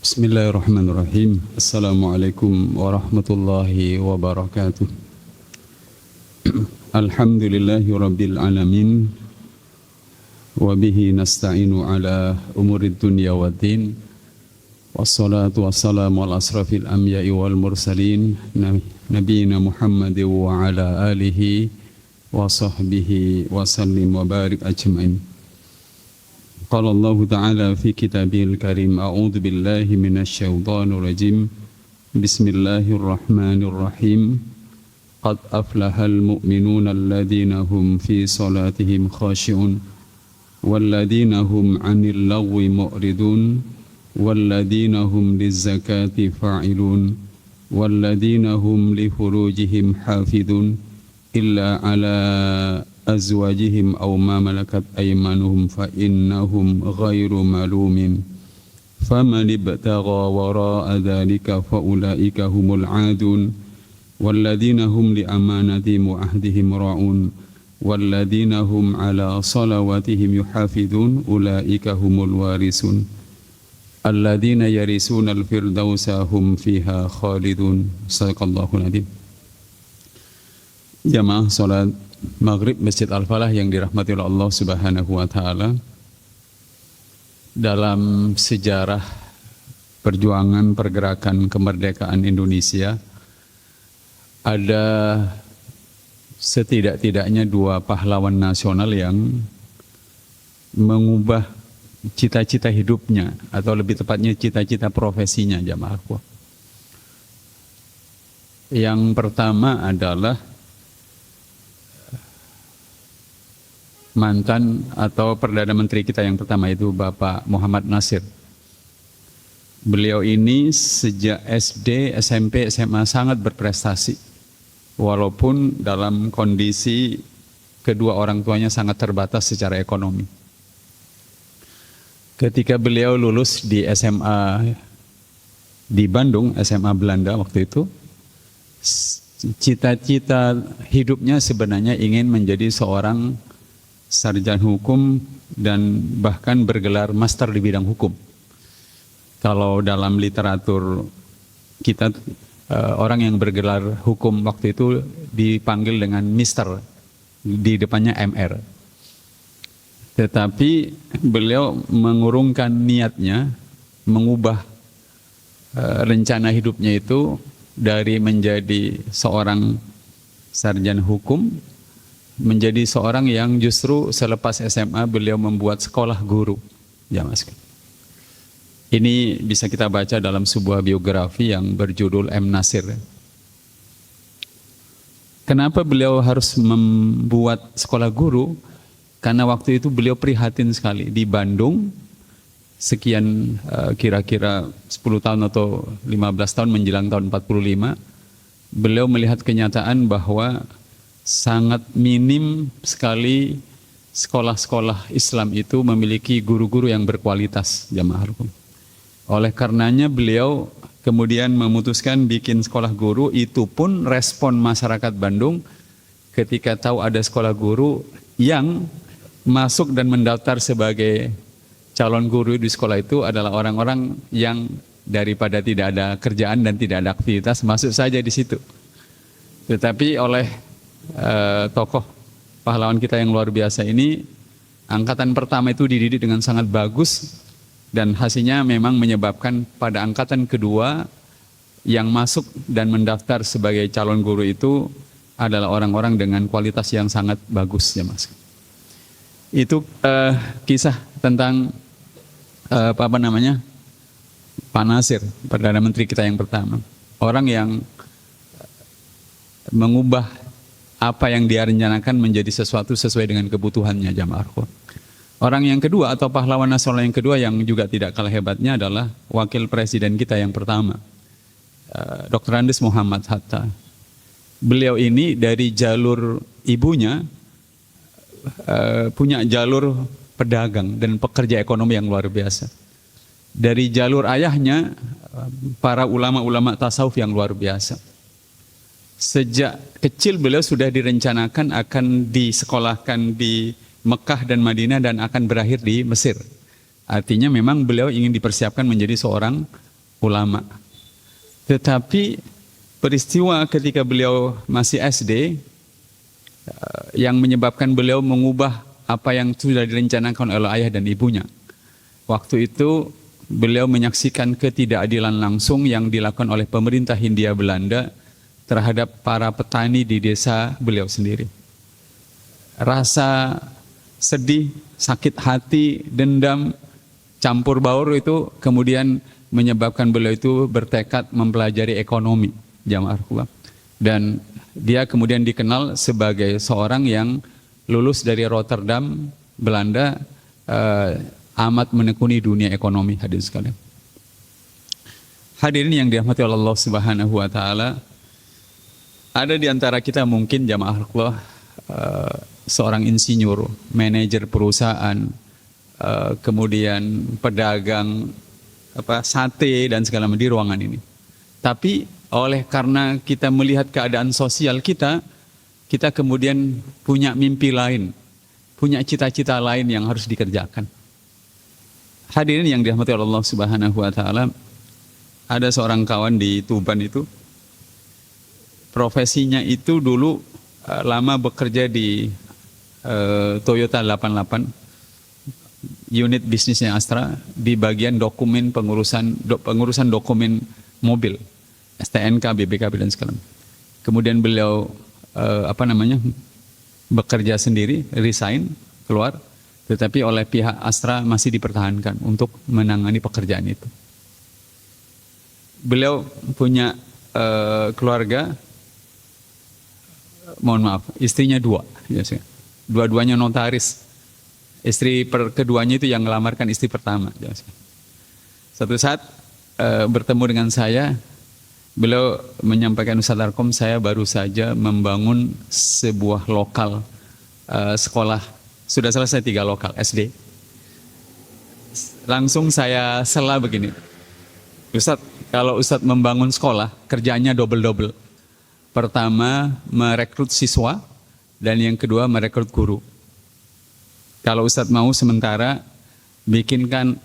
Bismillahirrahmanirrahim. Assalamualaikum warahmatullahi wabarakatuh. Alhamdulillahi rabbil alamin. Wabihi nasta'inu ala umurid dunya waddin. Wassalatu wassalamu ala asrafil anbiya'i wal mursalin. Nabiyina Muhammad wa ala alihi wa sahbihi wa sallim wa barik ajma'in. Qala Allah Ta'ala fi kitabihil karim. A'udzu billahi minasy syaithanir rajim. Bismillahirrahmanirrahim. Qad aflahal mu'minuna alladhina hum fi salatihim khashi'un walladhina hum 'anil lagwi mu'ridun walladhina hum lizzakati fa'ilun walladhina hum li furujihim hafidun illa 'ala azwajihim aw ma malakat aymanuhum fa innahum ghairu malumin faman ibtagha wara'a dhalika fa ulaika humul 'adun walladzina hum li amanatihim wa ahdihim ra'un walladzina hum 'ala salawatihim yuhafizun ulaika humul warisun alladzina yarisuna al-firdausa hum fiha khalidun. Shadaqallahul adzim. Jamaah salat Maghrib Masjid Al-Falah yang dirahmati oleh Allah Subhanahu wa Ta'ala, dalam sejarah perjuangan pergerakan kemerdekaan Indonesia ada setidak-tidaknya dua pahlawan nasional yang mengubah cita-cita hidupnya, atau lebih tepatnya cita-cita profesinya, jamaah. Yang pertama adalah mantan atau Perdana Menteri kita yang pertama, itu Bapak Muhammad Nasir. Beliau ini sejak SD, SMP, SMA sangat berprestasi, walaupun dalam kondisi kedua orang tuanya sangat terbatas secara ekonomi. Ketika beliau lulus di SMA di Bandung, SMA Belanda waktu itu, cita-cita hidupnya sebenarnya ingin menjadi seorang sarjana hukum dan bahkan bergelar master di bidang hukum. Kalau dalam literatur kita, orang yang bergelar hukum waktu itu dipanggil dengan Mister, di depannya MR. Tetapi beliau mengurungkan niatnya, mengubah rencana hidupnya itu dari menjadi seorang sarjana hukum menjadi seorang yang justru selepas SMA beliau membuat sekolah guru. Ya, Mas. Ini bisa kita baca dalam sebuah biografi yang berjudul M. Nasir. Kenapa beliau harus membuat sekolah guru? Karena waktu itu beliau prihatin sekali. Di Bandung, sekian kira-kira 10 tahun atau 15 tahun menjelang tahun 45, beliau melihat kenyataan bahwa sangat minim sekali sekolah-sekolah Islam itu memiliki guru-guru yang berkualitas, jamaah. Oleh karenanya beliau kemudian memutuskan bikin sekolah guru. Itu pun respon masyarakat Bandung ketika tahu ada sekolah guru, yang masuk dan mendaftar sebagai calon guru di sekolah itu adalah orang-orang yang daripada tidak ada kerjaan dan tidak ada aktivitas, masuk saja di situ. Tetapi oleh tokoh pahlawan kita yang luar biasa ini, angkatan pertama itu dididik dengan sangat bagus, dan hasilnya memang menyebabkan pada angkatan kedua yang masuk dan mendaftar sebagai calon guru itu adalah orang-orang dengan kualitas yang sangat bagus, ya Mas. Itu kisah tentang Pak Nasir, Perdana Menteri kita yang pertama, orang yang mengubah apa yang dia rencanakan menjadi sesuatu sesuai dengan kebutuhannya, jamaah. Orang yang kedua atau pahlawan nasional yang kedua yang juga tidak kalah hebatnya adalah wakil presiden kita yang pertama, Dr. Andes Muhammad Hatta. Beliau ini dari jalur ibunya punya jalur pedagang dan pekerja ekonomi yang luar biasa. Dari jalur ayahnya para ulama-ulama tasawuf yang luar biasa. Sejak kecil beliau sudah direncanakan akan disekolahkan di Mekah dan Madinah dan akan berakhir di Mesir. Artinya memang beliau ingin dipersiapkan menjadi seorang ulama. Tetapi peristiwa ketika beliau masih SD yang menyebabkan beliau mengubah apa yang sudah direncanakan oleh ayah dan ibunya. Waktu itu beliau menyaksikan ketidakadilan langsung yang dilakukan oleh pemerintah Hindia Belanda terhadap para petani di desa beliau sendiri. Rasa sedih, sakit hati, dendam, campur baur itu kemudian menyebabkan beliau itu bertekad mempelajari ekonomi, jamaah Rasulullah. Dan dia kemudian dikenal sebagai seorang yang lulus dari Rotterdam, Belanda, amat menekuni dunia ekonomi, hadirin sekalian. Hadirin yang dirahmati Allah Subhanahu wa taala, ada di antara kita mungkin jamaah Allah seorang insinyur, manajer perusahaan, kemudian pedagang sate dan segala macam di ruangan ini. Tapi karena kita melihat keadaan sosial kita kemudian punya mimpi lain, punya cita-cita lain yang harus dikerjakan. Hadirin yang dirahmati Allah Subhanahu wa taala, ada seorang kawan di Tuban itu, profesinya itu dulu lama bekerja di Toyota 88, unit bisnisnya Astra, di bagian dokumen pengurusan dokumen mobil, STNK, BPKB dan segala. Kemudian beliau bekerja sendiri, resign, keluar, tetapi oleh pihak Astra masih dipertahankan untuk menangani pekerjaan itu. Beliau punya keluarga, mohon maaf, istrinya dua, dua-duanya notaris. Istri keduanya itu yang melamarkan istri pertama. Satu saat bertemu dengan saya, beliau menyampaikan, Ustaz Arkom, saya baru saja membangun sebuah lokal sekolah, sudah selesai 3 lokal SD. Langsung saya sela begini, Ustaz, kalau Ustaz membangun sekolah, kerjaannya double-double. Pertama, merekrut siswa, dan yang kedua, merekrut guru. Kalau Ustaz mau sementara,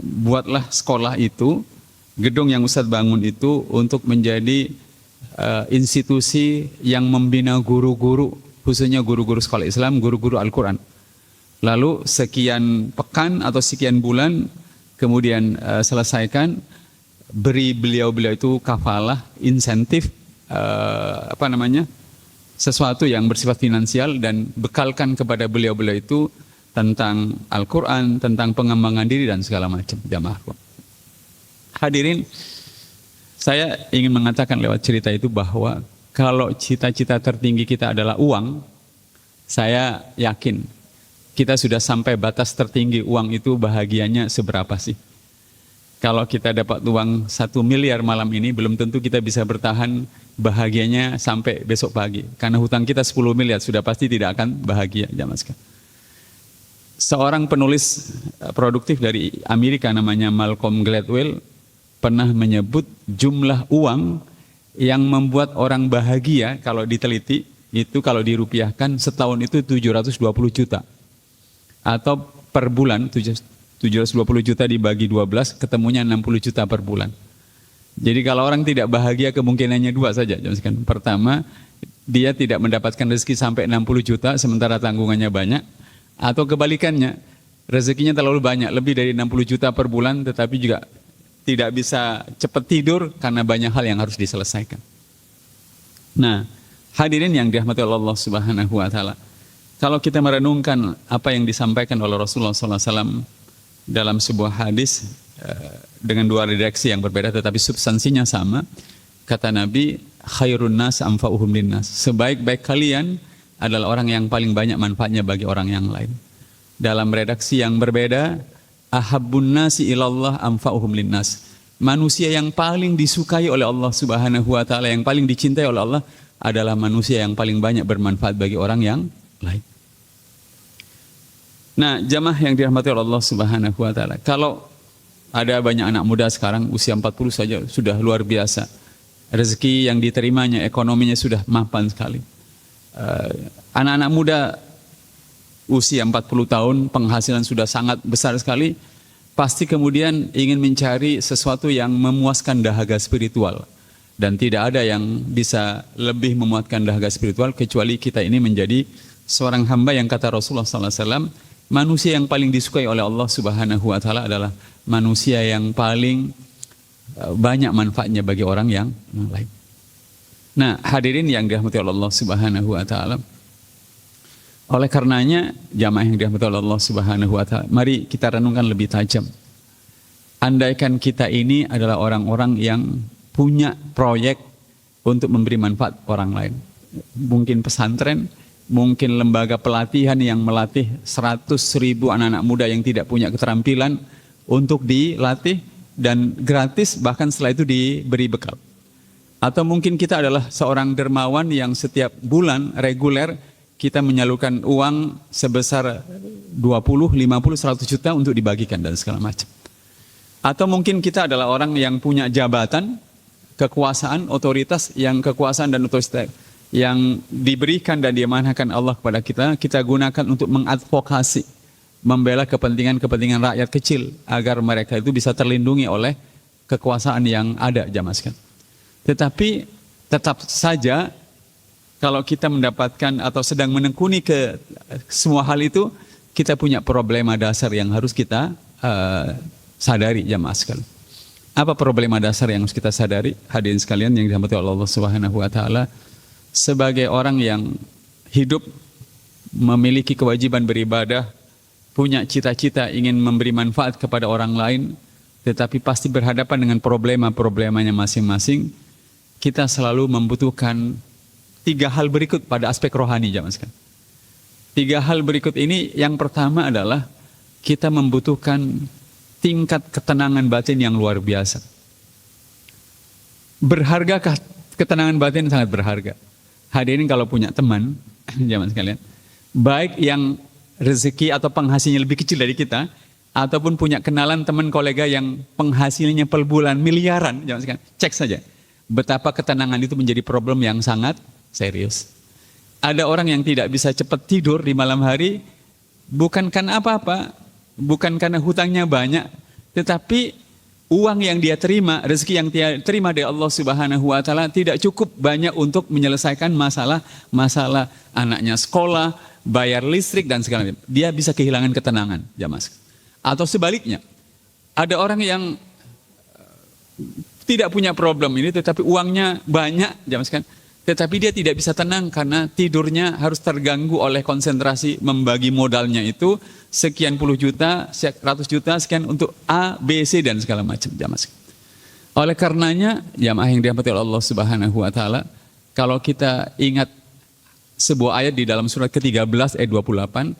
buatlah sekolah itu, gedung yang Ustaz bangun itu untuk menjadi institusi yang membina guru-guru, khususnya guru-guru sekolah Islam, guru-guru Al-Quran. Lalu sekian pekan atau sekian bulan, kemudian selesaikan, beri beliau-beliau itu kafalah, insentif, sesuatu yang bersifat finansial, dan bekalkan kepada beliau-beliau itu tentang Al-Quran, tentang pengembangan diri dan segala macam, jamaah. Hadirin, saya ingin mengatakan lewat cerita itu bahwa kalau cita-cita tertinggi kita adalah uang, saya yakin kita sudah sampai batas tertinggi uang itu bahagianya seberapa sih? Kalau kita dapat uang 1 miliar malam ini, belum tentu kita bisa bertahan bahagianya sampai besok pagi. Karena hutang kita 10 miliar, sudah pasti tidak akan bahagia, jamaah sekalian. Seorang penulis produktif dari Amerika namanya Malcolm Gladwell pernah menyebut jumlah uang yang membuat orang bahagia kalau diteliti, itu kalau dirupiahkan setahun itu 720 juta. Atau per bulan 720 juta dibagi 12 ketemunya 60 juta per bulan. Jadi kalau orang tidak bahagia kemungkinannya 2 saja. Pertama, dia tidak mendapatkan rezeki sampai 60 juta sementara tanggungannya banyak. Atau kebalikannya, rezekinya terlalu banyak, lebih dari 60 juta per bulan, tetapi juga tidak bisa cepat tidur karena banyak hal yang harus diselesaikan. Nah, hadirin yang dirahmati Allah Subhanahu wa taala, kalau kita merenungkan apa yang disampaikan oleh Rasulullah SAW dalam sebuah hadis dengan 2 redaksi yang berbeda tetapi substansinya sama, kata Nabi, khairun nas anfa'uhum linnas, sebaik-baik kalian adalah orang yang paling banyak manfaatnya bagi orang yang lain. Dalam redaksi yang berbeda, ahabbun nasi ilallah anfa'uhum linnas, manusia yang paling disukai oleh Allah Subhanahu wa taala, yang paling dicintai oleh Allah adalah manusia yang paling banyak bermanfaat bagi orang yang lain. Nah, jamaah yang dirahmati oleh Allah Subhanahu wa taala, kalau ada banyak anak muda sekarang usia 40 saja sudah luar biasa. Rezeki yang diterimanya, ekonominya sudah mapan sekali. Anak-anak muda usia 40 tahun penghasilan sudah sangat besar sekali. pasti kemudian ingin mencari sesuatu yang memuaskan dahaga spiritual. Dan tidak ada yang bisa lebih memuaskan dahaga spiritual kecuali kita ini menjadi seorang hamba yang kata Rasulullah SAW, manusia yang paling disukai oleh Allah Subhanahu wa Ta'ala adalah manusia yang paling banyak manfaatnya bagi orang yang lain. Nah, hadirin yang dirahmati oleh Allah Subhanahu wa Ta'ala, oleh karenanya jamaah yang dirahmati oleh Allah Subhanahu wa Ta'ala, mari kita renungkan lebih tajam. Andaikan kita ini adalah orang-orang yang punya proyek untuk memberi manfaat orang lain. Mungkin pesantren, mungkin lembaga pelatihan yang melatih 100.000 anak-anak muda yang tidak punya keterampilan untuk dilatih dan gratis, bahkan setelah itu diberi bekal. Atau mungkin kita adalah seorang dermawan yang setiap bulan reguler kita menyalurkan uang sebesar 20, 50, 100 juta untuk dibagikan dan segala macam. Atau mungkin kita adalah orang yang punya jabatan, kekuasaan, otoritas, yang kekuasaan dan otoritas yang diberikan dan diamanahkan Allah kepada kita, kita gunakan untuk mengadvokasi, membela kepentingan-kepentingan rakyat kecil agar mereka itu bisa terlindungi oleh kekuasaan yang ada, jamaah sekalian. Tetapi tetap saja kalau kita mendapatkan atau sedang menekuni ke semua hal itu, kita punya problema dasar yang harus kita sadari, jamaah sekalian. Apa problema dasar yang harus kita sadari, hadirin sekalian yang dirahmati Allah Subhanahu wa Ta'ala? Sebagai orang yang hidup memiliki kewajiban beribadah, punya cita-cita ingin memberi manfaat kepada orang lain, tetapi pasti berhadapan dengan problema-problemanya masing-masing, kita selalu membutuhkan 3 hal berikut pada aspek rohani, jamaah sekalian. 3 hal berikut ini, yang pertama adalah kita membutuhkan tingkat ketenangan batin yang luar biasa. Berhargakah ketenangan batin? Sangat berharga. Hadirin kalau punya teman, jamaah sekalian, baik yang rezeki atau penghasilnya lebih kecil dari kita, ataupun punya kenalan teman kolega yang penghasilnya per bulan miliaran, jamaah sekalian, cek saja betapa ketenangan itu menjadi problem yang sangat serius. Ada orang yang tidak bisa cepat tidur di malam hari, bukan karena apa-apa, bukan karena hutangnya banyak, tetapi uang yang dia terima, rezeki yang dia terima dari Allah Subhanahu wa Ta'ala tidak cukup banyak untuk menyelesaikan masalah anaknya sekolah, bayar listrik dan segala macam. Dia bisa kehilangan ketenangan, jamaah. Atau sebaliknya, ada orang yang tidak punya problem ini tetapi uangnya banyak, jamaah, tetapi dia tidak bisa tenang karena tidurnya harus terganggu oleh konsentrasi membagi modalnya itu sekian puluh juta, 100 juta, sekian untuk A, B, C dan segala macam, jamaah. Oleh karenanya, jamaah yang dirahmati oleh Allah Subhanahu wa Ta'ala, kalau kita ingat sebuah ayat di dalam surat ke-13 ayat 28,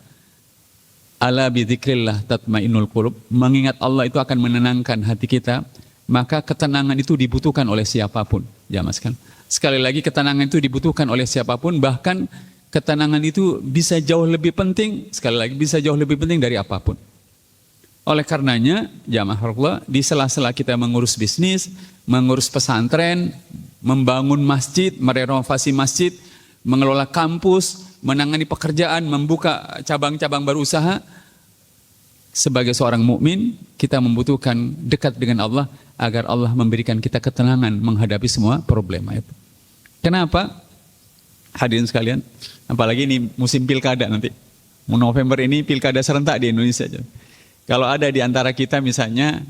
ala bidzikrillah tatmainnul qulub, mengingat Allah itu akan menenangkan hati kita, maka ketenangan itu dibutuhkan oleh siapapun, jamaah sekalian. Sekali lagi, ketenangan itu dibutuhkan oleh siapapun, bahkan ketenangan itu bisa jauh lebih penting, sekali lagi bisa jauh lebih penting dari apapun. Oleh karenanya, jamaah Allah, di sela-sela kita mengurus bisnis, mengurus pesantren, membangun masjid, merenovasi masjid, mengelola kampus, menangani pekerjaan, membuka cabang-cabang baru usaha, sebagai seorang mukmin kita membutuhkan dekat dengan Allah agar Allah memberikan kita ketenangan menghadapi semua problema itu. Kenapa? Hadirin sekalian, apalagi ini musim pilkada nanti. November ini pilkada serentak di Indonesia. Kalau ada di antara kita misalnya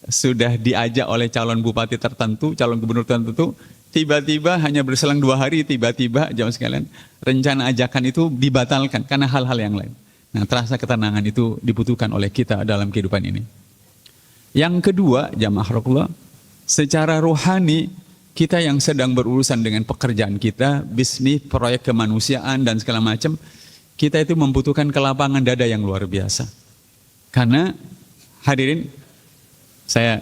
sudah diajak oleh calon bupati tertentu, calon gubernur tertentu, tiba-tiba hanya berselang 2 hari, tiba-tiba jamaah sekalian, rencana ajakan itu dibatalkan karena hal-hal yang lain. Nah, terasa ketenangan itu dibutuhkan oleh kita dalam kehidupan ini. Yang kedua, jamaah Allah, secara rohani kita yang sedang berurusan dengan pekerjaan kita, bisnis, proyek kemanusiaan dan segala macam, kita itu membutuhkan kelapangan dada yang luar biasa. Karena hadirin, saya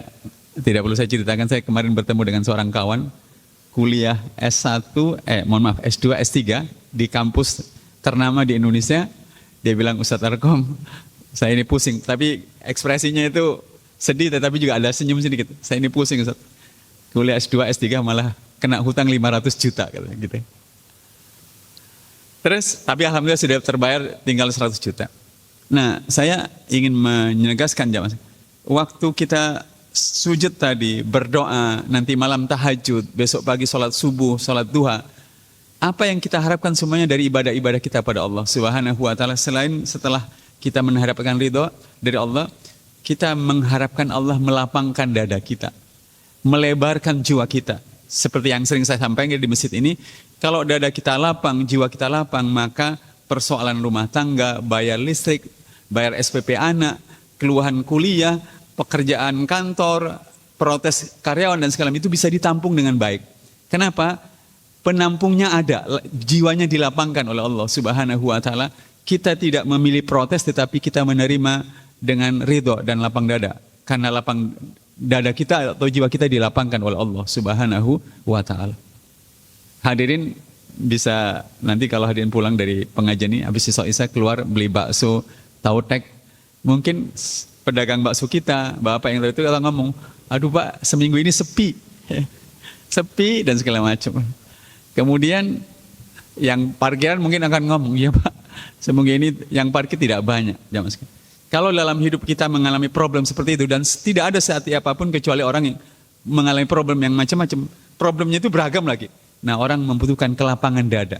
tidak perlu saya ceritakan, saya kemarin bertemu dengan seorang kawan kuliah S1, S2, S3 di kampus ternama di Indonesia. Dia bilang, Ustadz Arkom, saya ini pusing, tapi ekspresinya itu sedih tetapi juga ada senyum sedikit. Saya ini pusing, Ustadz. Kuliah S2, S3 malah kena hutang 500 juta gitu. Terus, tapi alhamdulillah sudah terbayar tinggal 100 juta. Nah, saya ingin menegaskan jamaah, waktu kita sujud tadi, berdoa, nanti malam tahajud, besok pagi sholat subuh, sholat duha, apa yang kita harapkan semuanya dari ibadah-ibadah kita pada Allah Subhanahu wa Ta'ala, selain setelah kita mengharapkan ridho dari Allah, kita mengharapkan Allah melapangkan dada kita, melebarkan jiwa kita. Seperti yang sering saya sampaikan di masjid ini, kalau dada kita lapang, jiwa kita lapang, maka persoalan rumah tangga, bayar listrik, bayar SPP anak, keluhan kuliah, pekerjaan kantor, protes karyawan dan segala itu bisa ditampung dengan baik. Kenapa? Penampungnya ada, jiwanya dilapangkan oleh Allah Subhanahu wa Ta'ala. Kita tidak memilih protes, tetapi kita menerima dengan ridho dan lapang dada. Karena lapang dada kita atau jiwa kita dilapangkan oleh Allah Subhanahu wa Ta'ala. Hadirin bisa nanti kalau hadirin pulang dari pengajian ini, habis isya keluar beli bakso, tautek. Mungkin pedagang bakso kita, bapak yang itu kalau ngomong, aduh Pak, seminggu ini sepi. Sepi dan segala macam. Kemudian yang parkiran mungkin akan ngomong, ya Pak, semoga ini yang parkir tidak banyak. Kalau dalam hidup kita mengalami problem seperti itu, dan tidak ada saat apapun kecuali orang yang mengalami problem yang macam-macam, problemnya itu beragam lagi. Nah, orang membutuhkan kelapangan dada.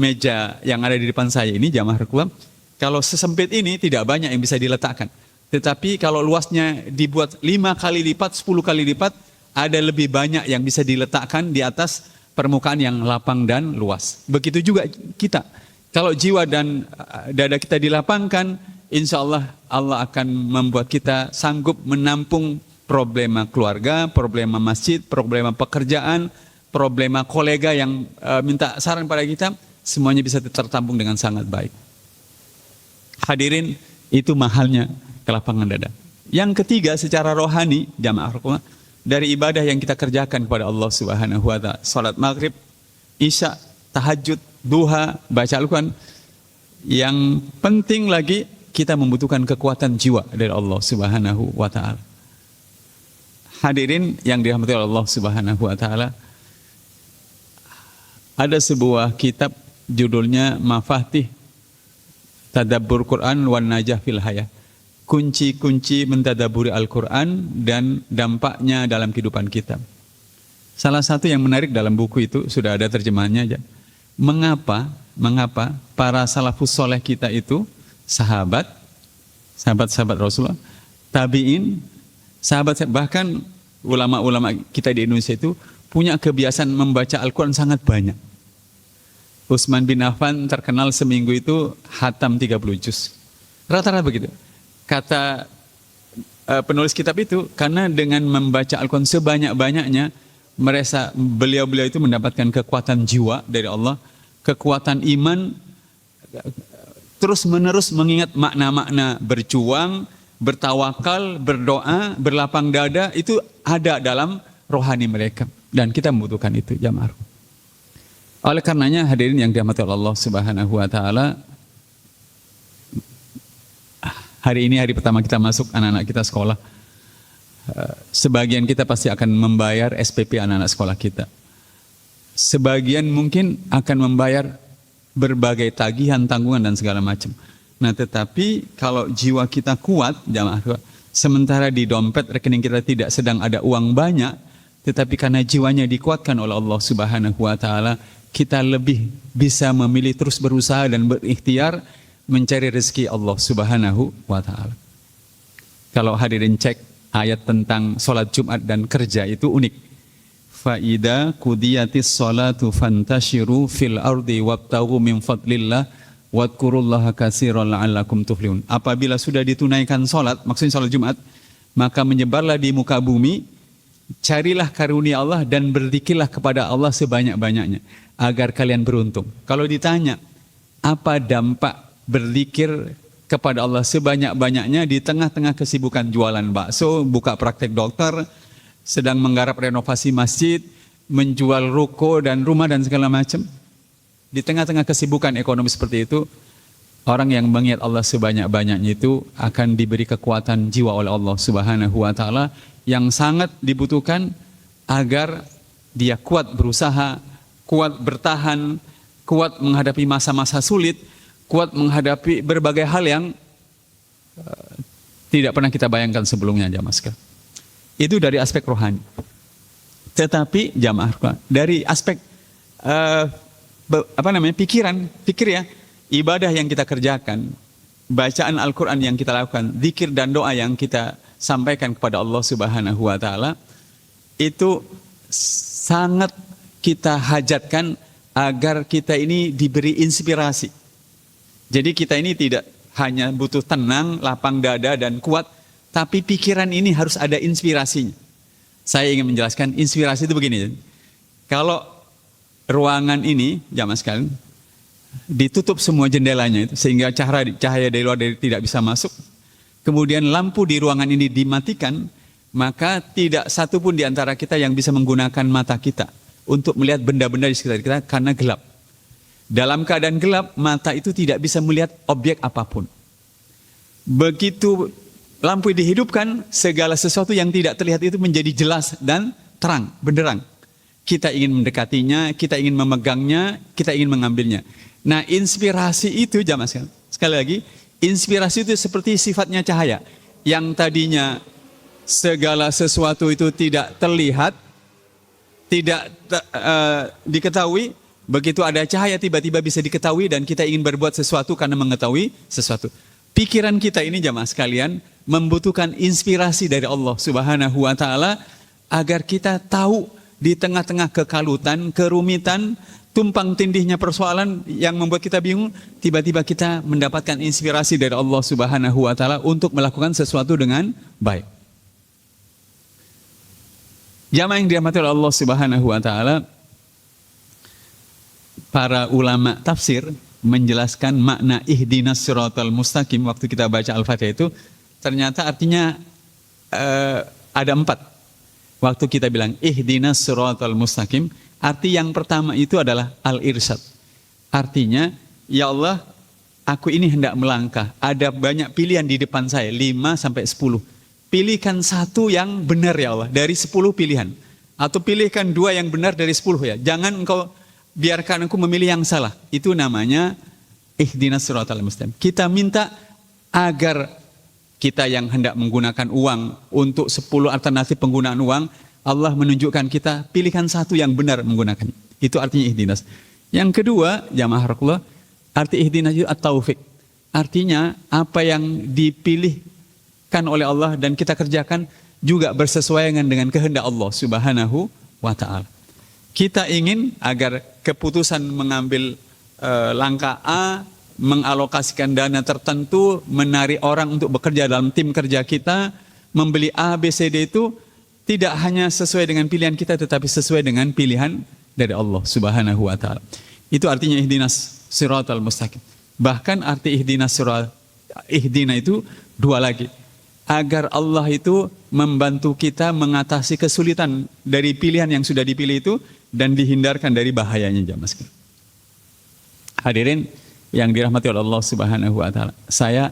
Meja yang ada di depan saya ini, jamaah Rasulullah, kalau sesempit ini tidak banyak yang bisa diletakkan. Tetapi kalau luasnya dibuat 5 kali lipat, 10 kali lipat, ada lebih banyak yang bisa diletakkan di atas permukaan yang lapang dan luas. Begitu juga kita. Kalau jiwa dan dada kita dilapangkan, insya Allah Allah akan membuat kita sanggup menampung problema keluarga, problema masjid, problema pekerjaan, problema kolega yang minta saran pada kita, semuanya bisa tertampung dengan sangat baik. Hadirin, itu mahalnya kelapangan dada. Yang ketiga, secara rohani, jamaah Rasulullah, dari ibadah yang kita kerjakan kepada Allah Subhanahu wa Ta'ala, salat maghrib, isya, tahajud, duha, baca Al-Quran, yang penting lagi kita membutuhkan kekuatan jiwa dari Allah Subhanahu wa Ta'ala. Hadirin yang dirahmati Allah Subhanahu wa Ta'ala, ada sebuah kitab judulnya Mafatih Tadabbur Quran wan Najah fil Hayah, kunci-kunci mentadaburi Al-Quran dan dampaknya dalam kehidupan kita. Salah satu yang menarik dalam buku itu, sudah ada terjemahannya aja. Mengapa para salafus soleh kita itu, sahabat Rasulullah, tabi'in, sahabat, bahkan ulama-ulama kita di Indonesia itu punya kebiasaan membaca Al-Quran sangat banyak. Utsman bin Affan terkenal seminggu itu hatam 30 juz. Rata-rata begitu. Kata penulis kitab itu, karena dengan membaca Al-Quran sebanyak-banyaknya, beliau itu mendapatkan kekuatan jiwa dari Allah, kekuatan iman, terus-menerus mengingat makna-makna berjuang, bertawakal, berdoa, berlapang dada, itu ada dalam rohani mereka. Dan kita membutuhkan itu, jamaah. Oleh karenanya, hadirin yang dirahmati Allah Subhanahu wa Ta'ala, hari ini hari pertama kita masuk, anak-anak kita sekolah. Sebagian kita pasti akan membayar SPP anak-anak sekolah kita. Sebagian mungkin akan membayar berbagai tagihan, tanggungan dan segala macam. Nah, tetapi kalau jiwa kita kuat, jamaah, sementara di dompet rekening kita tidak sedang ada uang banyak, tetapi karena jiwanya dikuatkan oleh Allah Subhanahu wa Ta'ala, kita lebih bisa memilih terus berusaha dan berikhtiar mencari rezeki Allah Subhanahu wa Ta'ala. Kalau hadirin cek ayat tentang sholat Jumat dan kerja itu unik. Fa'ida kudiyatis sholatu fantashiru fil ardi wabtaghu min fadlillah wadkurullaha katsiran la'allakum tuflihun. Apabila sudah ditunaikan sholat, maksudnya sholat Jumat, maka menyebarlah di muka bumi, carilah karunia Allah dan berzikirlah kepada Allah sebanyak-banyaknya agar kalian beruntung. Kalau ditanya apa dampak berzikir kepada Allah sebanyak-banyaknya di tengah-tengah kesibukan jualan bakso, buka praktek dokter, sedang menggarap renovasi masjid, menjual ruko dan rumah dan segala macam. Di tengah-tengah kesibukan ekonomi seperti itu, orang yang mengingat Allah sebanyak-banyaknya itu akan diberi kekuatan jiwa oleh Allah Subhanahu wa Ta'ala yang sangat dibutuhkan agar dia kuat berusaha, kuat bertahan, kuat menghadapi masa-masa sulit, kuat menghadapi berbagai hal yang tidak pernah kita bayangkan sebelumnya, jamaah sekalian. Itu dari aspek rohani. Tetapi jamaah dari aspek pikir ya, ibadah yang kita kerjakan, bacaan Al-Quran yang kita lakukan, zikir dan doa yang kita sampaikan kepada Allah Subhanahu wa Ta'ala, itu sangat kita hajatkan agar kita ini diberi inspirasi. Jadi kita ini tidak hanya butuh tenang, lapang dada dan kuat, tapi pikiran ini harus ada inspirasinya. Saya ingin menjelaskan inspirasi itu begini. Kalau ruangan ini, jamaah sekalian, ditutup semua jendelanya itu, sehingga cahaya dari luar tidak bisa masuk. Kemudian lampu di ruangan ini dimatikan, maka tidak satu pun di antara kita yang bisa menggunakan mata kita untuk melihat benda-benda di sekitar kita karena gelap. Dalam keadaan gelap, mata itu tidak bisa melihat objek apapun. Begitu lampu dihidupkan, segala sesuatu yang tidak terlihat itu menjadi jelas dan terang, benderang. Kita ingin mendekatinya, kita ingin memegangnya, kita ingin mengambilnya. Nah, inspirasi itu, jamaah sekali lagi, inspirasi itu seperti sifatnya cahaya. Yang tadinya segala sesuatu itu tidak terlihat, tidak diketahui, begitu ada cahaya tiba-tiba bisa diketahui dan kita ingin berbuat sesuatu karena mengetahui sesuatu. Pikiran kita ini, jamaah sekalian, membutuhkan inspirasi dari Allah Subhanahu wa Ta'ala agar kita tahu di tengah-tengah kekalutan, kerumitan, tumpang tindihnya persoalan yang membuat kita bingung, tiba-tiba kita mendapatkan inspirasi dari Allah Subhanahu wa Ta'ala untuk melakukan sesuatu dengan baik. Jamaah yang dirahmati oleh Allah Subhanahu wa Ta'ala, para ulama tafsir menjelaskan makna ihdinas siratal mustaqim waktu kita baca Al-Fatihah itu, ternyata artinya ada 4. Waktu kita bilang ihdinas siratal mustaqim, arti yang pertama itu adalah al-irsyad. Artinya, ya Allah, aku ini hendak melangkah. Ada banyak pilihan di depan saya, 5 sampai 10. Pilihkan satu yang benar ya Allah, dari 10 pilihan. Atau pilihkan 2 yang benar dari 10 ya. Jangan engkau biarkan aku memilih yang salah. Itu namanya ihdinas siratal mustaqim. Kita minta agar kita yang hendak menggunakan uang untuk 10 alternatif penggunaan uang, Allah menunjukkan kita pilihkan satu yang benar menggunakannya. Itu artinya ihdinas. Yang kedua, jamaah rasulullah, arti ihdinas itu at-taufiq. Artinya apa yang dipilihkan oleh Allah dan kita kerjakan juga bersesuaian dengan kehendak Allah Subhanahu wa Ta'ala. Kita ingin agar keputusan mengambil langkah A, mengalokasikan dana tertentu, menarik orang untuk bekerja dalam tim kerja kita, membeli A, B, C, D itu tidak hanya sesuai dengan pilihan kita, tetapi sesuai dengan pilihan dari Allah Subhanahu wa Ta'ala. Itu artinya ihdinas siratal mustaqim. Bahkan arti ihdina itu 2 lagi. Agar Allah itu membantu kita mengatasi kesulitan dari pilihan yang sudah dipilih itu dan dihindarkan dari bahayanya, jamaah sekalian. Hadirin yang dirahmati oleh Allah Subhanahu wa Ta'ala. Saya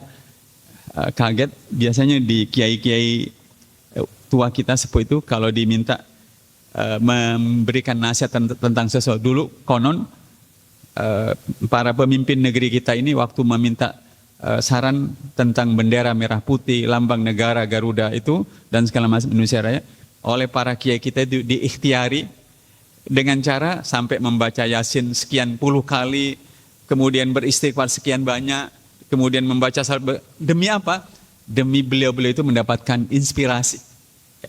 kaget biasanya di kiai-kiai tua kita sepuh itu kalau diminta memberikan nasihat tentang sesuatu. Dulu konon para pemimpin negeri kita ini waktu meminta saran tentang bendera merah putih, lambang negara Garuda itu dan segala macam Indonesia Raya, oleh para kiai kita itu diikhtiari dengan cara sampai membaca Yasin sekian puluh kali, kemudian beristighfar sekian banyak, kemudian membaca salat. Demi apa? Demi beliau-beliau itu mendapatkan inspirasi,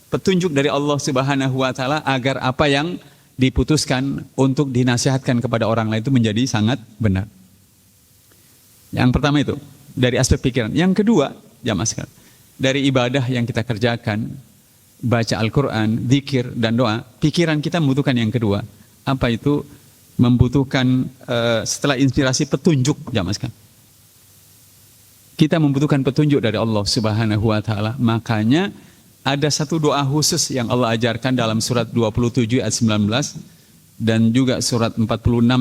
petunjuk dari Allah Subhanahu wa Ta'ala agar apa yang diputuskan untuk dinasihatkan kepada orang lain itu menjadi sangat benar. Yang pertama itu dari aspek pikiran. Yang kedua, jamaah sekalian, dari ibadah yang kita kerjakan, baca Al-Quran, zikir dan doa, pikiran kita membutuhkan yang kedua. Apa itu? Membutuhkan setelah inspirasi petunjuk, jamaah sekalian. Kita membutuhkan petunjuk dari Allah Subhanahu wa Ta'ala. Makanya ada satu doa khusus yang Allah ajarkan dalam surat 27 ayat 19 dan juga surat 46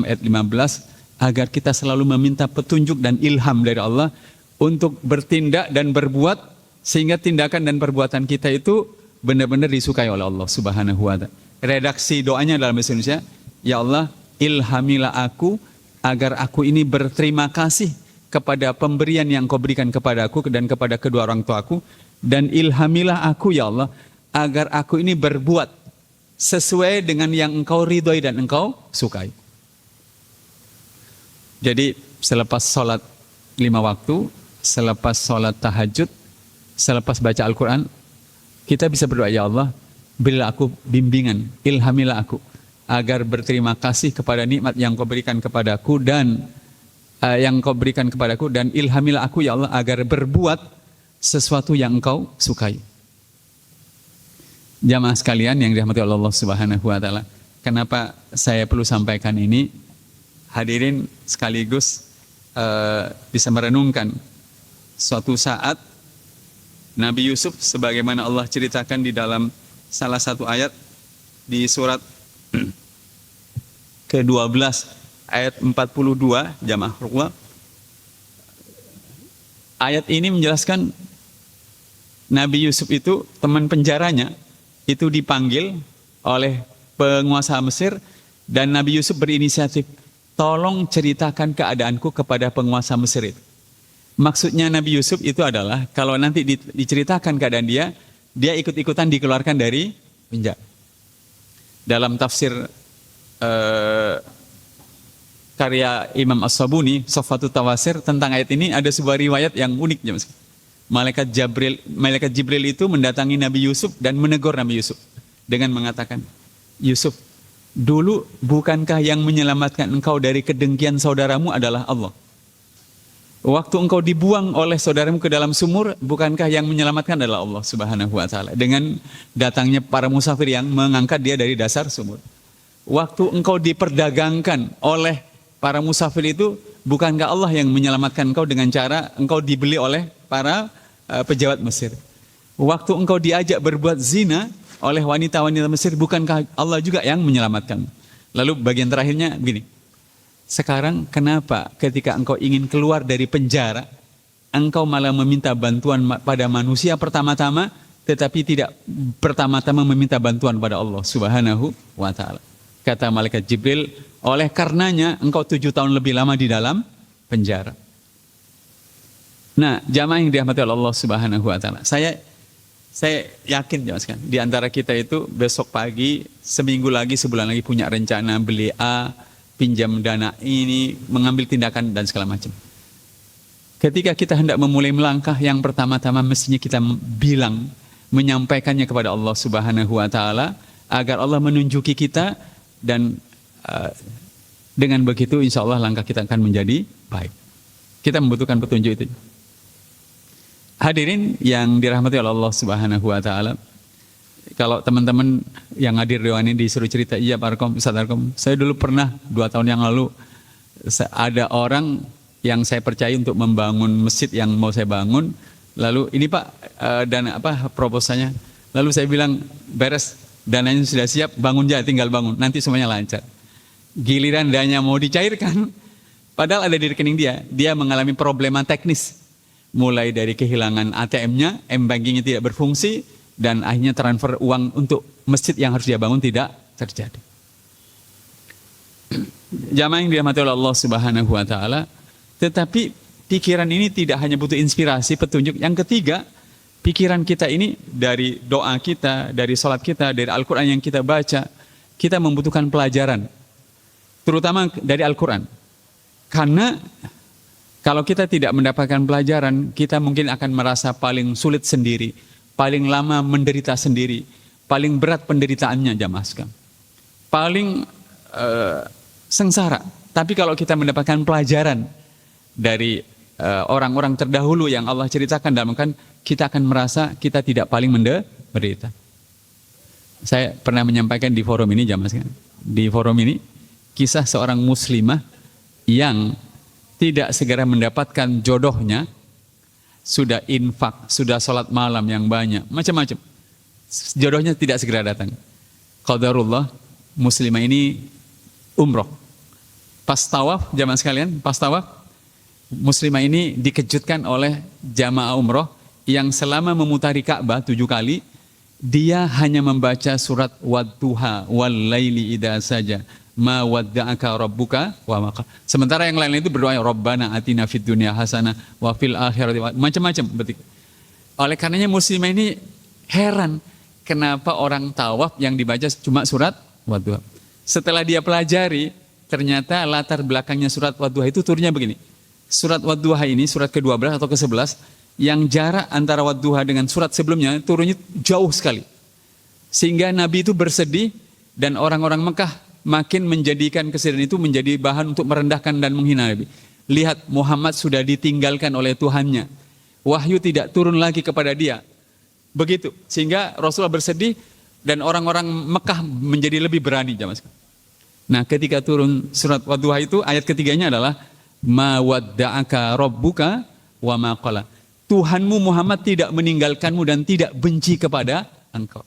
ayat 15 agar kita selalu meminta petunjuk dan ilham dari Allah untuk bertindak dan berbuat sehingga tindakan dan perbuatan kita itu benar-benar disukai oleh Allah Subhanahu wa Ta'ala. Redaksi doanya dalam bahasa Indonesia, ya Allah, ilhamilah aku agar aku ini berterima kasih kepada pemberian yang Engkau berikan kepadaku dan kepada kedua orang tuaku, dan ilhamilah aku ya Allah agar aku ini berbuat sesuai dengan yang Engkau ridhoi dan Engkau sukai. Jadi selepas sholat 5 waktu, selepas sholat tahajud, selepas baca Al-Quran, kita bisa berdoa, ya Allah, berilah aku bimbingan, ilhamilah aku agar berterima kasih kepada nikmat yang Kau berikan kepadaku dan ilhamilah aku ya Allah agar berbuat sesuatu yang Engkau sukai. Jamaah sekalian yang dirahmati Allah Subhanahu wa taala, kenapa saya perlu sampaikan ini? Hadirin sekaligus bisa merenungkan suatu saat Nabi Yusuf sebagaimana Allah ceritakan di dalam salah satu ayat di surat ke-12 ayat 42, jamaah Allah. Ayat ini menjelaskan Nabi Yusuf itu, teman penjaranya itu dipanggil oleh penguasa Mesir, dan Nabi Yusuf berinisiatif, tolong ceritakan keadaanku kepada penguasa Mesir itu. Maksudnya Nabi Yusuf itu adalah kalau nanti diceritakan keadaan dia ikut-ikutan dikeluarkan dari penjara. Dalam tafsir karya Imam As-Sabuni, Soffatut Tawasir, tentang ayat ini ada sebuah riwayat yang unik. Malaikat Jibril itu mendatangi Nabi Yusuf dan menegur Nabi Yusuf dengan mengatakan, Yusuf, dulu bukankah yang menyelamatkan engkau dari kedengkian saudaramu adalah Allah? Waktu engkau dibuang oleh saudaramu ke dalam sumur, bukankah yang menyelamatkan adalah Allah Subhanahu wa taala? Dengan datangnya para musafir yang mengangkat dia dari dasar sumur. Waktu engkau diperdagangkan oleh para musafir itu, bukankah Allah yang menyelamatkan engkau dengan cara engkau dibeli oleh para pejabat Mesir? Waktu engkau diajak berbuat zina oleh wanita-wanita Mesir, bukankah Allah juga yang menyelamatkan? Lalu bagian terakhirnya begini, sekarang kenapa ketika engkau ingin keluar dari penjara, engkau malah meminta bantuan pada manusia pertama-tama, tetapi tidak pertama-tama meminta bantuan pada Allah Subhanahu wa taala? Kata malaikat Jibril, oleh karenanya engkau 7 tahun lebih lama di dalam penjara. Nah, jamaah yang dirahmati Allah Subhanahu wa taala, saya yakin jamaah sekalian, di antara kita itu besok pagi, seminggu lagi, sebulan lagi punya rencana beli A, pinjam dana ini, mengambil tindakan dan segala macam. Ketika kita hendak memulai melangkah, yang pertama-tama mestinya kita menyampaikannya kepada Allah Subhanahu wa taala agar Allah menunjuki kita, dan dengan begitu insya Allah langkah kita akan menjadi baik. Kita membutuhkan petunjuk itu. Hadirin yang dirahmati oleh Allah Subhanahu wa taala, kalau teman-teman yang hadir di ini disuruh cerita, iya Pak Arkom, Ustaz Arkom, saya dulu pernah 2 tahun yang lalu ada orang yang saya percaya untuk membangun masjid yang mau saya bangun. Lalu ini Pak, dana apa proposalnya? Lalu saya bilang, beres, dananya sudah siap, bangun aja, tinggal bangun, nanti semuanya lancar. Giliran dananya mau dicairkan, padahal ada di rekening dia mengalami problema teknis. Mulai dari kehilangan ATM-nya, M-bankingnya tidak berfungsi, dan akhirnya transfer uang untuk masjid yang harus dia bangun tidak terjadi. Jamaah yang dirahmati oleh Allah Subhanahu wa taala, tetapi pikiran ini tidak hanya butuh inspirasi, petunjuk. Yang ketiga, pikiran kita ini dari doa kita, dari sholat kita, dari Al-Quran yang kita baca, kita membutuhkan pelajaran, terutama dari Al-Quran. Karena kalau kita tidak mendapatkan pelajaran, kita mungkin akan merasa paling sulit sendiri, paling lama menderita sendiri, paling berat penderitaannya jamaah sekalian, paling sengsara. Tapi kalau kita mendapatkan pelajaran dari orang-orang terdahulu yang Allah ceritakan dalam Al-Quran, kita akan merasa kita tidak paling menderita. Saya pernah menyampaikan di forum ini jamaah sekalian, di forum ini kisah seorang muslimah yang tidak segera mendapatkan jodohnya, sudah infak, sudah sholat malam yang banyak, macam-macam, jodohnya tidak segera datang. Qadarullah, muslimah ini umroh. Pas tawaf, jamaah sekalian, pas tawaf, muslimah ini dikejutkan oleh jamaah umroh yang selama memutari Ka'bah 7 kali, dia hanya membaca surat Wadduha wal laili idza saja, ma wadda'aka rabbuka wa ma qala. Sementara yang lain itu berdoa Rabbana atina fid dunya hasanah wa fil akhirati macam-macam berarti. Oleh karenanya muslimah ini heran kenapa orang tawaf yang dibaca cuma surat Wadduha. Setelah dia pelajari, ternyata latar belakangnya surat Wadduha itu turunnya begini. Surat Wadduha ini surat ke-12 atau ke-11 yang jarak antara Wadduha dengan surat sebelumnya turunnya jauh sekali. Sehingga Nabi itu bersedih dan orang-orang Mekah makin menjadikan kesedihan itu menjadi bahan untuk merendahkan dan menghina Nabi. Lihat, Muhammad sudah ditinggalkan oleh Tuhannya. Wahyu tidak turun lagi kepada dia. Begitu. Sehingga Rasulullah bersedih dan orang-orang Mekah menjadi lebih berani. Nah, ketika turun surat Wadduha itu ayat ketiganya adalah ma wadda'aka rabbuka wa ma qala. Tuhanmu Muhammad tidak meninggalkanmu dan tidak benci kepada engkau.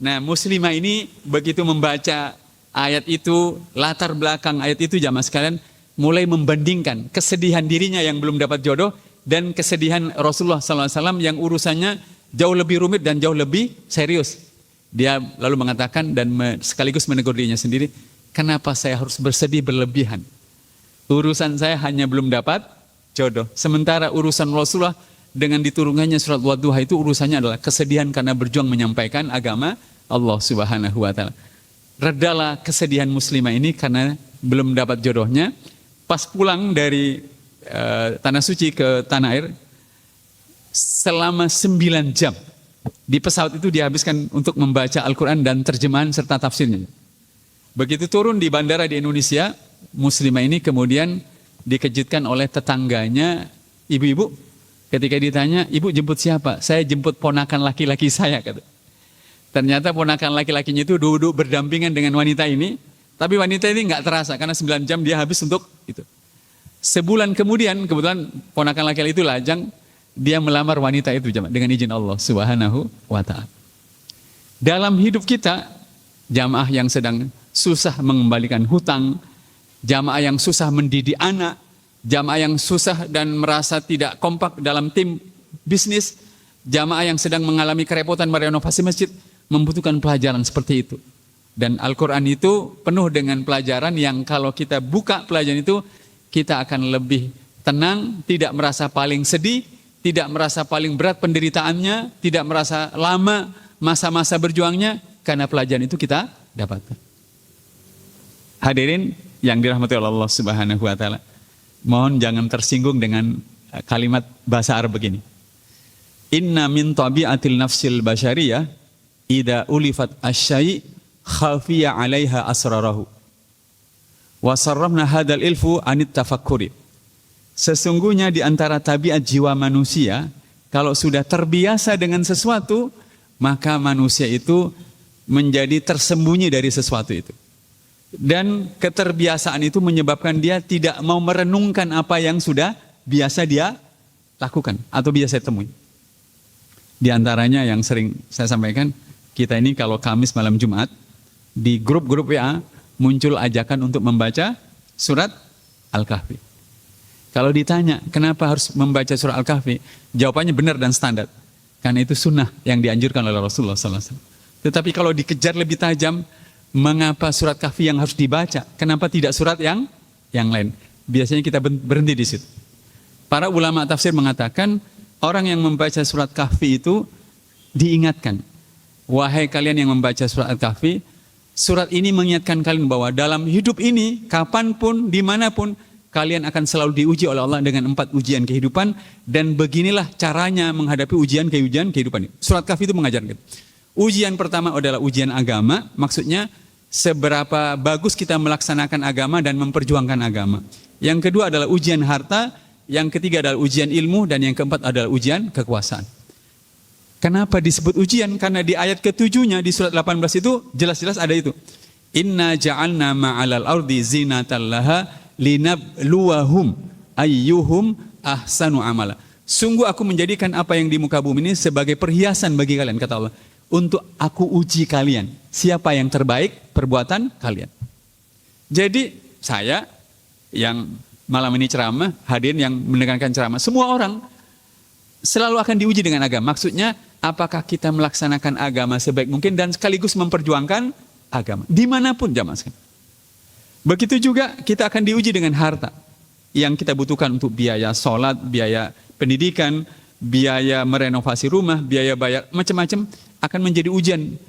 Nah, muslimah ini begitu membaca ayat itu, latar belakang ayat itu jamaah sekalian, mulai membandingkan kesedihan dirinya yang belum dapat jodoh dan kesedihan Rasulullah SAW yang urusannya jauh lebih rumit dan jauh lebih serius. Dia lalu mengatakan dan sekaligus menegur dirinya sendiri, kenapa saya harus bersedih berlebihan? Urusan saya hanya belum dapat jodoh. Sementara urusan Rasulullah dengan diturunkannya surat Wadduha itu urusannya adalah kesedihan karena berjuang menyampaikan agama Allah Subhanahu wa taala. Redalah kesedihan muslimah ini karena belum dapat jodohnya. Pas pulang dari tanah suci ke tanah air, selama 9 jam di pesawat itu dihabiskan untuk membaca Al-Quran dan terjemahan serta tafsirnya. Begitu turun di bandara di Indonesia, muslimah ini kemudian dikejutkan oleh tetangganya, ibu-ibu. Ketika ditanya, ibu jemput siapa? Saya jemput ponakan laki-laki saya, kata. Ternyata ponakan laki-lakinya itu duduk berdampingan dengan wanita ini, tapi wanita ini nggak terasa karena 9 jam dia habis untuk itu. Sebulan kemudian, kebetulan ponakan laki-laki itu lajang, dia melamar wanita itu dengan izin Allah Subhanahu wa ta'ala. Dalam hidup kita, jamaah yang sedang susah mengembalikan hutang, jamaah yang susah mendidik anak, jamaah yang susah dan merasa tidak kompak dalam tim bisnis, jamaah yang sedang mengalami kerepotan merenovasi masjid, membutuhkan pelajaran seperti itu. Dan Al-Quran itu penuh dengan pelajaran yang kalau kita buka pelajaran itu, kita akan lebih tenang, tidak merasa paling sedih, tidak merasa paling berat penderitaannya, tidak merasa lama masa-masa berjuangnya, karena pelajaran itu kita dapatkan. Hadirin yang dirahmati oleh Allah Subhanahu wa ta'ala, mohon jangan tersinggung dengan kalimat bahasa Arab begini. Inna min tabi'atil nafsil basyariyah idza ulifat asy-syai' khafiya 'alaiha asrarahu. Wa sarrafna hadzal ilfu anit tafakkuri. Sesungguhnya di antara tabiat jiwa manusia, kalau sudah terbiasa dengan sesuatu, maka manusia itu menjadi tersembunyi dari sesuatu itu. Dan keterbiasaan itu menyebabkan dia tidak mau merenungkan apa yang sudah biasa dia lakukan atau biasa temui. Di antaranya yang sering saya sampaikan, kita ini kalau Kamis malam Jumat, di grup-grup WA muncul ajakan untuk membaca surat Al-Kahfi. Kalau ditanya, kenapa harus membaca surat Al-Kahfi? Jawabannya benar dan standar. Karena itu sunnah yang dianjurkan oleh Rasulullah SAW. Tetapi kalau dikejar lebih tajam, mengapa surat Kahfi yang harus dibaca? Kenapa tidak surat yang lain? Biasanya kita berhenti di situ. Para ulama tafsir mengatakan, orang yang membaca surat Kahfi itu diingatkan. Wahai kalian yang membaca surat Al-Kahfi, surat ini mengingatkan kalian bahwa dalam hidup ini, kapanpun, dimanapun, kalian akan selalu diuji oleh Allah dengan 4 ujian kehidupan, dan beginilah caranya menghadapi ujian kehidupan ini. Surat Kahfi itu mengajarkan. Ujian pertama adalah ujian agama, maksudnya seberapa bagus kita melaksanakan agama dan memperjuangkan agama. Yang kedua adalah ujian harta, yang ketiga adalah ujian ilmu, dan yang keempat adalah ujian kekuasaan. Kenapa disebut ujian? Karena di ayat ke-7-nya di surat 18 itu jelas-jelas ada itu. Inna ja'alna ma'alal ardi zinatan laha linabluwahum ayyuhum ahsanu amala. Sungguh aku menjadikan apa yang di muka bumi ini sebagai perhiasan bagi kalian, kata Allah, untuk aku uji kalian, siapa yang terbaik perbuatan kalian. Jadi saya yang malam ini ceramah, hadirin yang mendengarkan ceramah, semua orang selalu akan diuji dengan agama. Maksudnya apakah kita melaksanakan agama sebaik mungkin dan sekaligus memperjuangkan agama dimanapun jamaah sekalian. Begitu juga kita akan diuji dengan harta yang kita butuhkan untuk biaya sholat, biaya pendidikan, biaya merenovasi rumah, biaya bayar macam-macam akan menjadi ujian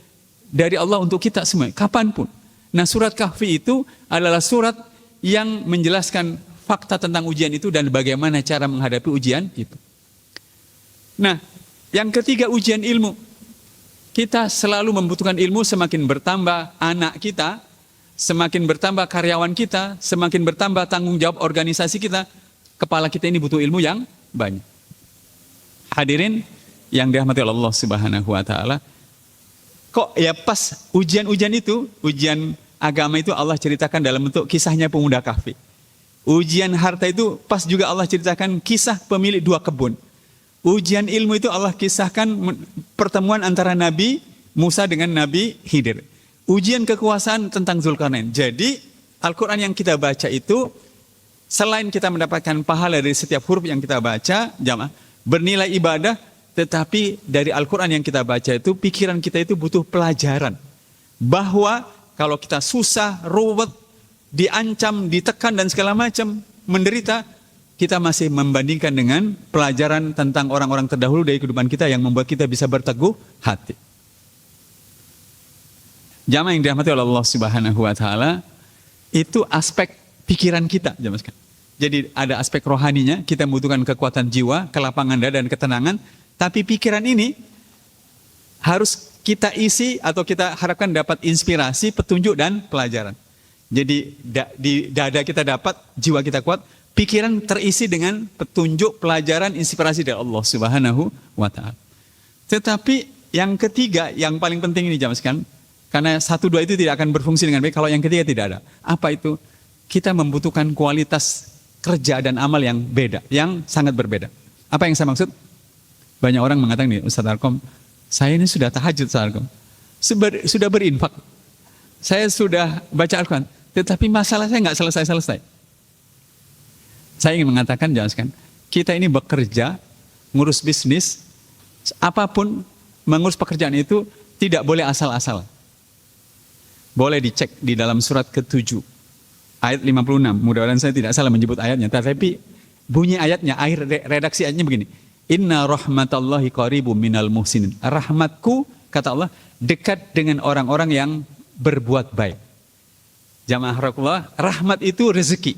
dari Allah untuk kita semua, kapanpun. Nah, surat Kahfi itu adalah surat yang menjelaskan fakta tentang ujian itu dan bagaimana cara menghadapi ujian itu. Nah, yang ketiga, ujian ilmu. Kita selalu membutuhkan ilmu, semakin bertambah anak kita, semakin bertambah karyawan kita, semakin bertambah tanggung jawab organisasi kita, kepala kita ini butuh ilmu yang banyak. Hadirin yang dirahmati Allah Subhanahu wa taala, kok ya pas ujian-ujian itu, ujian agama itu Allah ceritakan dalam bentuk kisahnya pemuda Kahfi. Ujian harta itu pas juga Allah ceritakan kisah pemilik 2 kebun. Ujian ilmu itu Allah kisahkan pertemuan antara Nabi Musa dengan Nabi Khidir. Ujian kekuasaan tentang Zulkarnain. Jadi Al-Quran yang kita baca itu, selain kita mendapatkan pahala dari setiap huruf yang kita baca, jamaah, bernilai ibadah, tetapi dari Al-Quran yang kita baca itu, pikiran kita itu butuh pelajaran. Bahwa kalau kita susah, ruwet, diancam, ditekan dan segala macam, menderita, kita masih membandingkan dengan pelajaran tentang orang-orang terdahulu dari kehidupan kita yang membuat kita bisa berteguh hati. Jamaah yang dirahmati oleh Allah Subhanahu wa taala, itu aspek pikiran kita, jamaah sekalian. Jadi ada aspek rohaninya, kita membutuhkan kekuatan jiwa, kelapangan dada dan ketenangan, tapi pikiran ini harus kita isi atau kita harapkan dapat inspirasi, petunjuk dan pelajaran. Jadi di dada kita dapat, jiwa kita kuat, pikiran terisi dengan petunjuk, pelajaran, inspirasi dari Allah Subhanahu wa taala. Tetapi yang ketiga, yang paling penting ini jamaah sekalian, karena 1, 2 itu tidak akan berfungsi dengan baik kalau yang ketiga tidak ada. Apa itu? Kita membutuhkan kualitas kerja dan amal yang beda, yang sangat berbeda. Apa yang saya maksud? Banyak orang mengatakan nih, Ustaz Arkom, saya ini sudah tahajud, Ustaz Arkom, sudah berinfak, saya sudah baca Al-Quran, tetapi masalah saya nggak selesai-selesai. Saya ingin mengatakan, jangan, kita ini bekerja, ngurus bisnis, apapun, mengurus pekerjaan itu tidak boleh asal-asal. Boleh dicek di dalam surat ke-7, ayat 56. Mudah-mudahan saya tidak salah menyebut ayatnya, tapi bunyi ayatnya, redaksi ayatnya begini. Inna rahmatallahi qaribum minal muhsinin. Rahmatku, kata Allah, dekat dengan orang-orang yang berbuat baik. Jamaah rakullah, rahmat itu rezeki.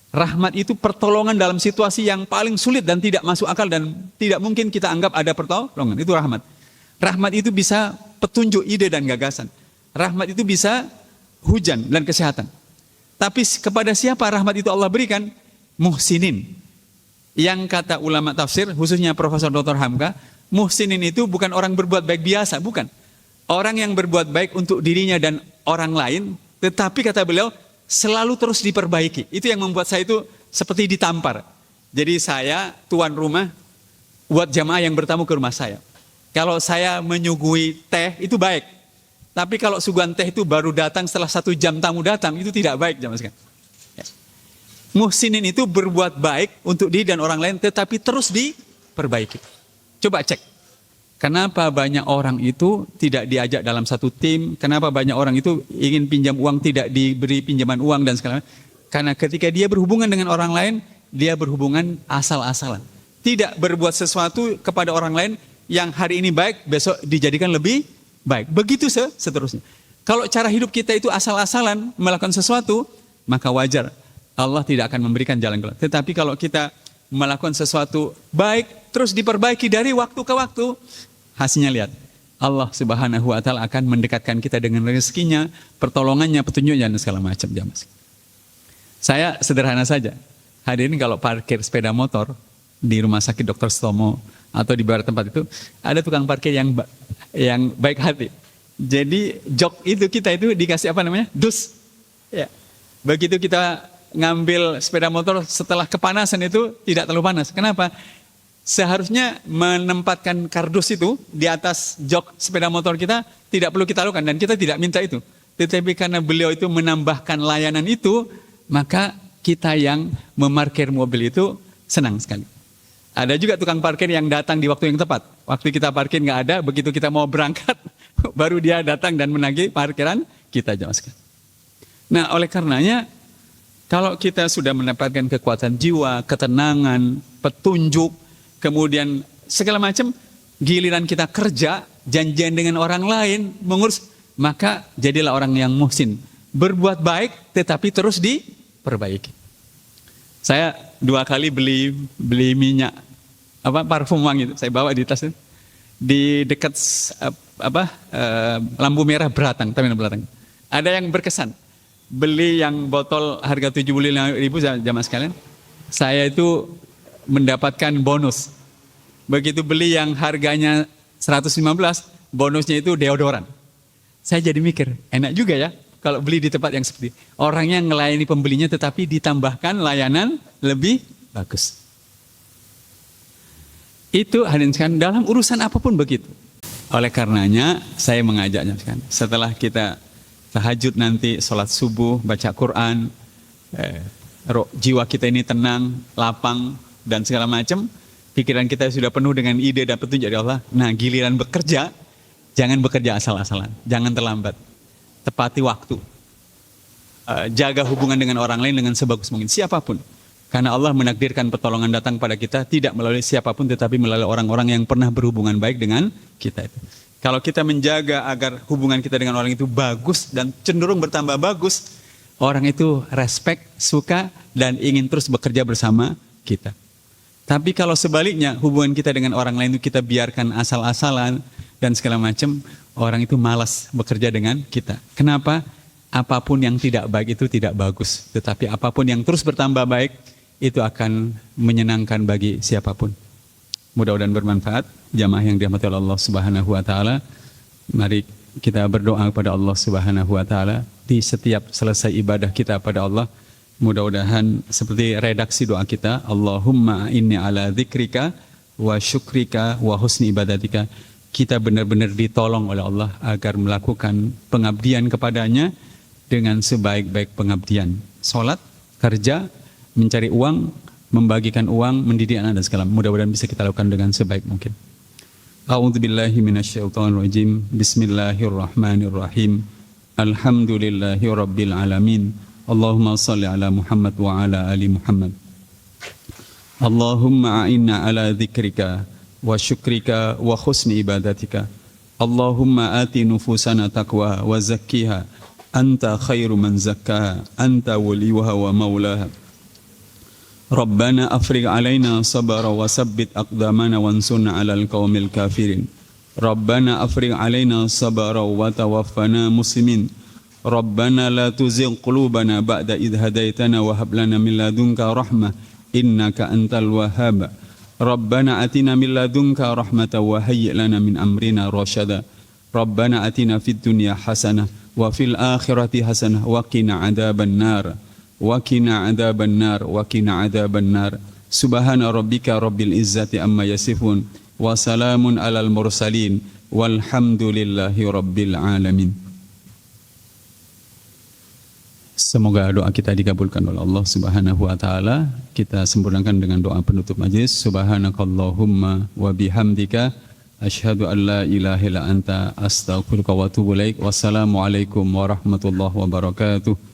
Rahmat itu pertolongan dalam situasi yang paling sulit dan tidak masuk akal dan tidak mungkin kita anggap ada pertolongan. Itu rahmat. Rahmat itu bisa petunjuk, ide dan gagasan. Rahmat itu bisa hujan dan kesehatan. Tapi kepada siapa rahmat itu Allah berikan? Muhsinin. Yang kata ulama tafsir, khususnya Profesor Dr. Hamka, muhsinin itu bukan orang berbuat baik biasa, bukan. Orang yang berbuat baik untuk dirinya dan orang lain, tetapi kata beliau, selalu terus diperbaiki. Itu yang membuat saya itu seperti ditampar. Jadi saya tuan rumah buat jamaah yang bertamu ke rumah saya. Kalau saya menyuguhi teh itu baik. Tapi kalau suguhan teh itu baru datang setelah 1 jam tamu datang, itu tidak baik jamaah sekalian. Ya. Muhsinin itu berbuat baik untuk diri dan orang lain, tetapi terus diperbaiki. Coba cek. Kenapa banyak orang itu tidak diajak dalam satu tim? Kenapa banyak orang itu ingin pinjam uang tidak diberi pinjaman uang dan segala macam? Karena ketika dia berhubungan dengan orang lain, dia berhubungan asal-asalan. Tidak berbuat sesuatu kepada orang lain yang hari ini baik, besok dijadikan lebih baik. Begitu seterusnya. Kalau cara hidup kita itu asal-asalan melakukan sesuatu, maka wajar Allah tidak akan memberikan jalan keluar. Tetapi kalau kita melakukan sesuatu baik, terus diperbaiki dari waktu ke waktu, hasilnya lihat. Allah Subhanahu wa taala akan mendekatkan kita dengan rezekinya, pertolongannya, petunjuknya dan segala macam. Saya sederhana saja. Hadirin kalau parkir sepeda motor di rumah sakit Dr. Stomo atau di beberapa tempat itu ada tukang parkir yang baik hati. Jadi jok itu kita itu dikasih apa namanya? Dus. Ya. Begitu kita ngambil sepeda motor setelah kepanasan itu tidak terlalu panas. Kenapa? Seharusnya menempatkan kardus itu di atas jok sepeda motor kita tidak perlu kita lakukan dan kita tidak minta itu. Tetapi karena beliau itu menambahkan layanan itu, maka kita yang memarkir mobil itu senang sekali. Ada juga tukang parkir yang datang di waktu yang tepat. Waktu kita parkir nggak ada, begitu kita mau berangkat, baru dia datang dan menagih parkiran kita, jemaah sekalian. Nah, oleh karenanya kalau kita sudah mendapatkan kekuatan jiwa, ketenangan, petunjuk, kemudian segala macam, giliran kita kerja, janjian dengan orang lain, mengurus, maka jadilah orang yang muhsin. Berbuat baik tetapi terus diperbaiki. Saya 2 kali beli minyak parfum wangi itu, saya bawa di tas itu. Di dekat lampu merah Beratang, Terminal Beratang. Ada yang berkesan. Beli yang botol harga 75.000 jamaah sekalian, saya itu mendapatkan bonus. Begitu beli yang harganya 115, bonusnya itu deodoran. Saya jadi mikir, enak juga ya kalau beli di tempat yang seperti orangnya ngelayani pembelinya tetapi ditambahkan layanan lebih bagus. Itu hadirin sekalian dalam urusan apapun begitu. Oleh karenanya saya mengajaknya setelah kita tahajud nanti, sholat subuh, baca Quran, jiwa kita ini tenang, lapang, dan segala macam, pikiran kita sudah penuh dengan ide dan petunjuk dari Allah. Nah, giliran bekerja, jangan bekerja asal-asalan, jangan terlambat, tepati waktu, jaga hubungan dengan orang lain dengan sebagus mungkin, siapapun. Karena Allah menakdirkan pertolongan datang pada kita tidak melalui siapapun, tetapi melalui orang-orang yang pernah berhubungan baik dengan kita itu. Kalau kita menjaga agar hubungan kita dengan orang itu bagus dan cenderung bertambah bagus, orang itu respect, suka, dan ingin terus bekerja bersama kita. Tapi kalau sebaliknya, hubungan kita dengan orang lain itu kita biarkan asal-asalan dan segala macam, orang itu malas bekerja dengan kita. Kenapa? Apapun yang tidak baik itu tidak bagus. Tetapi apapun yang terus bertambah baik, itu akan menyenangkan bagi siapapun. Mudah-mudahan bermanfaat. Jamaah yang dirahmati Allah Subhanahu wa taala, mari kita berdoa kepada Allah Subhanahu wa taala di setiap selesai ibadah kita pada Allah. Mudah-mudahan seperti redaksi doa kita, Allahumma inni ala dzikrika wa syukrika wa husni ibadatika. Kita benar-benar ditolong oleh Allah agar melakukan pengabdian kepadanya dengan sebaik-baik pengabdian. Salat, kerja, mencari uang, membagikan uang, mendidik anak dan segala. Mudah-mudahan bisa kita lakukan dengan sebaik mungkin. A'udzubillahi minasyaitonirrajim. Bismillahirrahmanirrahim. Alhamdulillahi rabbil alamin. Allahumma salli ala Muhammad wa ala ali Muhammad. Allahumma a'inna ala dzikrika wa syukrika wa husni ibadatika. Allahumma ati nufusana taqwa wa zakkiha. Anta khairu man zakkaha. Anta waliyuha wa maulaha. Rabbana afrigh alaina sabra wa sabbit aqdamana wansurna 'alal qaumil kafirin. Rabbana afrigh alaina sabra wa tawaffana muslimin. Rabbana la tuzigh qulubana ba'da idh hadaitana wa hab lana min ladunka rahmah innaka antal wahhab. Rabbana atina min ladunka rahmatan wa hayyi' lana min amrina rasyada. Rabbana atina fid dunya hasanah wa fil akhirati hasanah wa qina 'adzaban nar. Wakina adzaban nar, wakina adzaban nar. Subhana rabbika rabbil izzati amma yasifun, wa salamun alal mursalin, walhamdulillahi rabbil alamin. Semoga doa kita dikabulkan oleh Allah Subhanahu wa taala. Kita sempurnakan dengan doa penutup majelis. Subhanakallahumma wa bihamdika asyhadu an la ilaha illa anta astaghfiruka wa atubu ilaik. Wassalamualaikum warahmatullahi wabarakatuh.